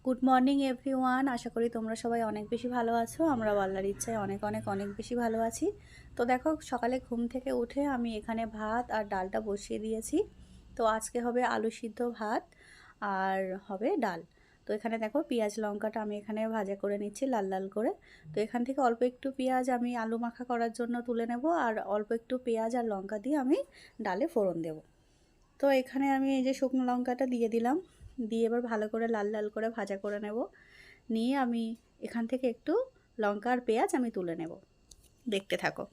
Good morning everyone. আশা করি তোমরা সবাই অনেক বেশি ভালো আছো। আমরা আল্লাহর ইচ্ছায় অনেক অনেক অনেক বেশি ভালো আছি। তো দেখো, সকালে ঘুম থেকে উঠে আমি এখানে ভাত আর ডালটা বসিয়ে দিয়েছি। তো আজকে হবে আলু সিদ্ধ ভাত আর হবে ডাল। তো এখানে দেখো, পেঁয়াজ লঙ্কাটা আমি এখানে ভাজা করে নিচ্ছি লাল লাল করে। তো এখান থেকে অল্প একটু পেঁয়াজ আমি আলু মাখা করার জন্য তুলে নেব, আর অল্প একটু পেঁয়াজ আর লঙ্কা দিয়ে আমি ডালে ফোড়ন দেব। তো এখানে আমি এই যে শুকনো লঙ্কাটা দিয়ে দিলাম, দিয়ে এবার ভালো করে লাল লাল করে ভাজা করে নেব। নিয়ে আমি এখান থেকে একটু লঙ্কা আর পেঁয়াজ আমি তুলে নেব। দেখতে থাকো।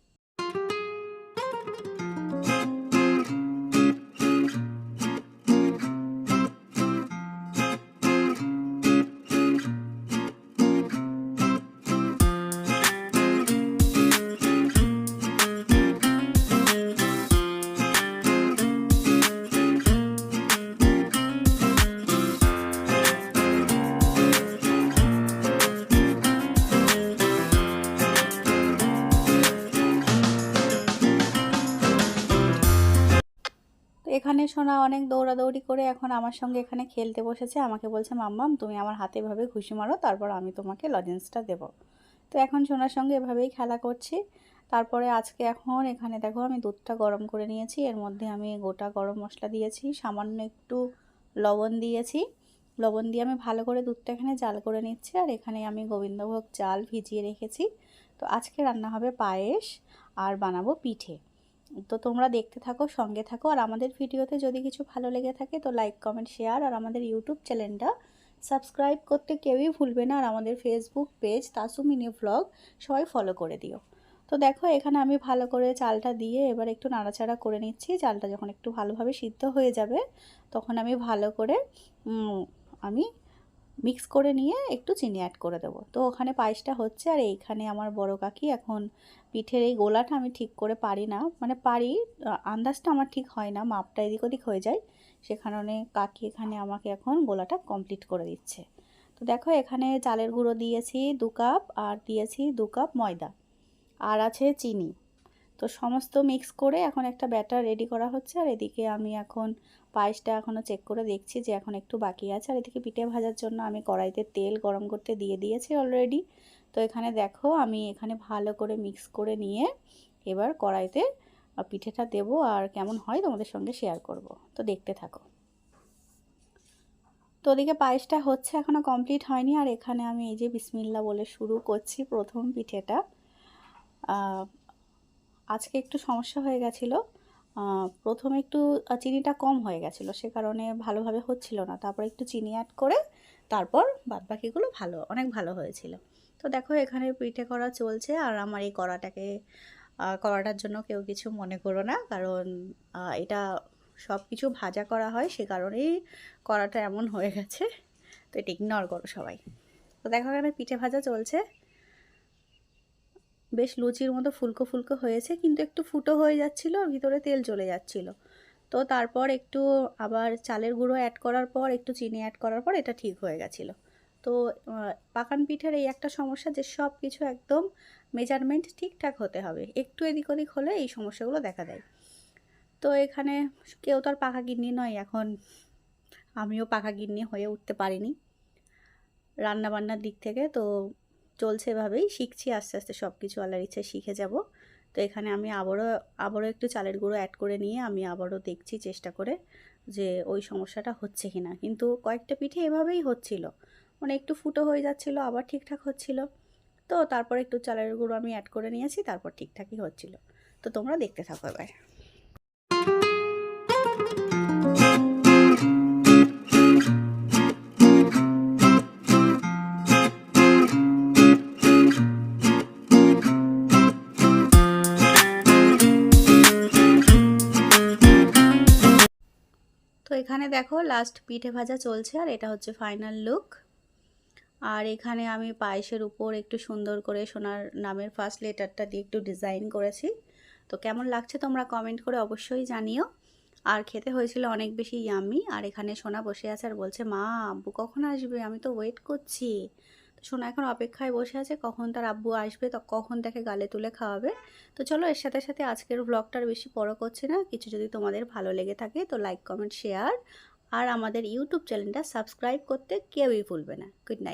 এখানে সোনা অনেক দৌড়াদৌড়ি করে এখন আমার সঙ্গে এখানে খেলতে বসেছে। আমাকে বলছে, মাম্মাম তুমি আমার হাতে এভাবে ঘুষি মারো, তারপর আমি তোমাকে লজেন্সটা দেবো। তো এখন সোনার সঙ্গে এভাবেই খেলা করছি। তারপরে আজকে এখন এখানে দেখো, আমি দুধটা গরম করে নিয়েছি। এর মধ্যে আমি গোটা গরম মশলা দিয়েছি, সামান্য একটু লবণ দিয়েছি। লবণ দিয়ে আমি ভালো করে দুধটা এখানে জাল করে নিচ্ছি। আর এখানে আমি গোবিন্দভোগ চাল ভিজিয়ে রেখেছি। তো আজকে রান্না হবে পায়েস আর বানাবো পিঠে। তো তোমরা দেখতে থাকো, সঙ্গে থাকো। আর আমাদের ভিডিওতে যদি কিছু ভালো লেগে থাকে তো লাইক কমেন্ট শেয়ার, আর আমাদের ইউটিউব চ্যানেলটা সাবস্ক্রাইব করতে কেউই ভুলবে না। আর আমাদের Facebook page Tasu mini vlog সবাই ফলো করে দিও। তো দেখো, এখানে আমি ভালো করে চালটা দিয়ে এবার একটু নাড়াচাড়া করে নিচ্ছি। চালটা যখন একটু ভালোভাবে সিদ্ধ হয়ে যাবে তখন আমি ভালো করে আমি মিক্স করে নিয়ে একটু চিনি অ্যাড করে দেবো। তো ওখানে পায়েসটা হচ্ছে, আর এইখানে আমার বড় কাকি এখন পিঠের এই গোলাটা আমি ঠিক করে পারি না, মানে পারি, আন্দাজটা আমার ঠিক হয় না, মাপটা এদিক ওদিক হয়ে যায়। সে কারণে কাকি এখানে আমাকে এখন গোলাটা কমপ্লিট করে দিচ্ছে। তো দেখো, এখানে চালের গুঁড়ো দিয়েছি 2 কাপ, আর দিয়েছি 2 কাপ ময়দা, আর আছে চিনি। তো সমস্ত মিক্স করে এখন একটা ব্যাটার রেডি করা হচ্ছে। আর এদিকে আমি এখন পায়েসটা এখনও চেক করে দেখছি যে এখন একটু বাকি আছে। আর এদিকে পিঠে ভাজার জন্য আমি কড়াইতে তেল গরম করতে দিয়ে দিয়েছি অলরেডি। তো এখানে দেখো, আমি এখানে ভালো করে মিক্স করে নিয়ে এবার কড়াইতে পিঠেটা দেব, আর কেমন হয় তোমাদের সঙ্গে শেয়ার করব। তো দেখতে থাকো। তো ওদিকে পায়েসটা হচ্ছে, এখনও কমপ্লিট হয়নি। আর এখানে আমি এই যে বিসমিল্লা বলে শুরু করছি প্রথম পিঠেটা। আজকে একটু সমস্যা হয়ে গেছিলো, প্রথমে একটু চিনিটা কম হয়ে গেছিলো, সে কারণে ভালোভাবে হচ্ছিল না। তারপর একটু চিনি অ্যাড করে তারপর বাদবাকিগুলো অনেক ভালো হয়েছিল। তো দেখো, এখানে পিঠে করা চলছে। আর আমার এই কড়াটার জন্য কেউ কিছু মনে করো না, কারণ এটা সব কিছু ভাজা করা হয়, সে কারণেই কড়াটা এমন হয়ে গেছে। তো এটা ইগনোর করো সবাই। তো দেখো, এখানে পিঠে ভাজা চলছে, বেশ লুচির মতো ফুলকো ফুলকো হয়েছে, কিন্তু একটু ফুটো হয়ে যাচ্ছিলো, ভিতরে তেল চলে যাচ্ছিলো। তো তারপর একটু আবার চালের গুঁড়ো অ্যাড করার পর, একটু চিনি অ্যাড করার পর এটা ঠিক হয়ে গেছিলো। তো পাকান পিঠের এই একটা সমস্যা যে সব কিছু একদম মেজারমেন্ট ঠিকঠাক হতে হবে, একটু এদিক ওদিক হলে এই সমস্যাগুলো দেখা দেয়। তো এখানে কেউ তো আর পাকা গিন্নি নয়, এখন আমিও পাকা গিন্নি হয়ে উঠতে পারিনি রান্নাবান্নার দিক থেকে। তো চলছে এভাবেই, শিখছি আস্তে আস্তে, সব কিছু আল্লাহর ইচ্ছায় শিখে যাব। তো এখানে আমি আবারও একটু চালের গুঁড়ো অ্যাড করে নিয়ে আমি আবারও দেখছি চেষ্টা করে যে ওই সমস্যাটা হচ্ছে কি না। কিন্তু কয়েকটা পিঠে এভাবেই হচ্ছিল, মানে একটু ফুটো হয়ে যাচ্ছিলো, আবার ঠিকঠাক হচ্ছিল। তো তারপর একটু চালের গুঁড়ো আমি অ্যাড করে নিয়েছি, তারপর ঠিকঠাকই হচ্ছিল। তো তোমরা দেখতে থাকো এবার। তো এখানে দেখো, লাস্ট পিঠে ভাজা চলছে, আর এটা হচ্ছে ফাইনাল লুক। আর এখানে আমি পায়েসের উপর একটু সুন্দর করে সোনার নামের ফার্স্ট লেটারটা দিয়ে একটু ডিজাইন করেছি। তো কেমন লাগছে তোমরা কমেন্ট করে অবশ্যই জানিও। আর খেতে হয়েছিল অনেক বেশি ইয়াম্মি। আর এখানে সোনা বসে আছে আর বলছে, মা আব্বু কখন আসবে, আমি তো ওয়েট করছি। তো সোনা এখন অপেক্ষায় বসে আছে কখন তার আব্বু আসবে, তো কখন তাকে গালে তুলে খাওয়াবে। তো চলো, এর সাথে সাথে আজকের ব্লগটার বেশি বড় করছি না। কিছু যদি তোমাদের ভালো লেগে থাকে তো লাইক কমেন্ট শেয়ার আর আমাদের ইউটিউব চ্যানেলটা সাবস্ক্রাইব করতে কেউই ভুলবে না। Good night.